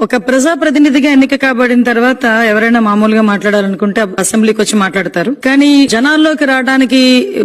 ఒక ప్రజాప్రతినిధిగా ఎన్నిక కాబడిన తర్వాత ఎవరైనా మామూలుగా మాట్లాడాలనుకుంటే అసెంబ్లీకి వచ్చి మాట్లాడతారు. కానీ జనాల్లోకి రావడానికి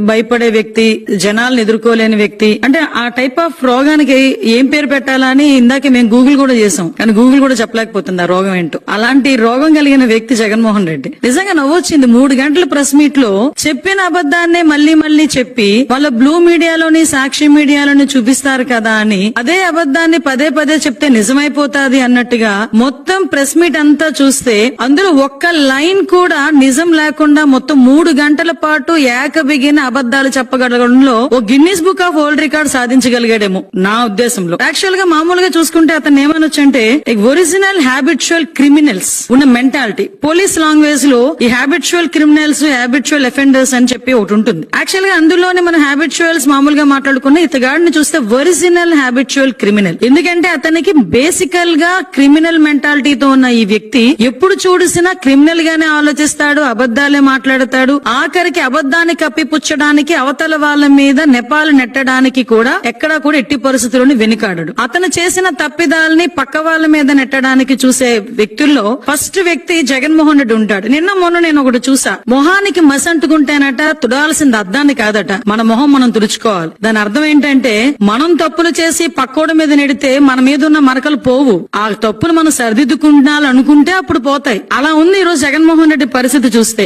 భయపడే వ్యక్తి, జనాలను ఎదుర్కోలేని వ్యక్తి, అంటే ఆ టైప్ ఆఫ్ రోగానికి ఏం పేరు పెట్టాలా అని ఇందాకే మేము గూగుల్ కూడా చేసాం. కానీ గూగుల్ కూడా చెప్పలేకపోతుంది ఆ రోగం ఏంటో. అలాంటి రోగం కలిగిన వ్యక్తి జగన్మోహన్ రెడ్డి. నిజంగా నవ్వొచ్చింది. 3 గంటల ప్రెస్ మీట్ లో చెప్పిన అబద్ధాన్నే మళ్లీ చెప్పి వాళ్ళ బ్లూ మీడియాలోని, సాక్షి మీడియాలోని చూపిస్తారు కదా అని అదే అబద్ధాన్ని పదే చెప్తే నిజమైపోతాది అన్నట్టుగా మొత్తం ప్రెస్ మీట్ అంతా చూస్తే అందులో ఒక్క లైన్ కూడా నిజం లేకుండా మొత్తం 3 గంటల పాటు ఏకబిగిన అబద్ధాలు చెప్పగలగడంలో ఓ Guinness book of world record సాధించగలిగాడేమో నా ఉద్దేశంలో. యాక్చువల్ గా మామూలుగా చూసుకుంటే అతను ఏమనొచ్చంటే ఒరిజినల్ హ్యాబిచువల్ క్రిమినల్స్ ఉన్న మెంటాలిటీ. పోలీస్ లాంగ్వేజ్ లో ఈ హ్యాబిచువల్ క్రిమినల్స్, హ్యాబిచువల్ అఫెండర్స్ అని చెప్పి ఒకటి ఉంటుంది. యాక్చువల్ గా అందులోనే మన హ్యాబిచువల్స్ మామూలుగా మాట్లాడుకున్న ఇతగాడిని చూస్తే ఒరిజినల్ హ్యాబిచువల్ క్రిమినల్. ఎందుకంటే అతనికి బేసికల్ గా క్రిమినల్ మెంటాలిటీతో ఉన్న ఈ వ్యక్తి ఎప్పుడు చూసినా క్రిమినల్ గానే ఆలోచిస్తాడు, అబద్దాలే మాట్లాడతాడు. ఆఖరికి అబద్దాన్ని కప్పిపుచ్చడానికి, అవతల వాళ్ళ మీద నెపాలు నెట్టడానికి కూడా ఎక్కడా కూడా ఎట్టి పరిస్థితుల్లోని వెనుకాడడు. అతను చేసిన తప్పిదాలని పక్క వాళ్ళ మీద నెట్టడానికి చూసే వ్యక్తుల్లో ఫస్ట్ వ్యక్తి జగన్మోహన్ రెడ్డి ఉంటాడు. మొన్న నేను ఒకటి చూసా. మొహానికి మసి అంటుకుంటేనట తుడాల్సింది అద్దాన్ని కాదట, మన మొహం మనం తుడుచుకోవాలి. దాని అర్థం ఏంటంటే మనం తప్పులు చేసి పక్కోడి మీద నెడితే మన మీద ఉన్న మరకలు పోవు. ఆ తప్పులు మనం సరిదిద్దుకుంటున్నాను అనుకుంటే అప్పుడు పోతాయి. అలా ఉంది ఈ రోజు జగన్మోహన్ రెడ్డి పరిస్థితి చూస్తే.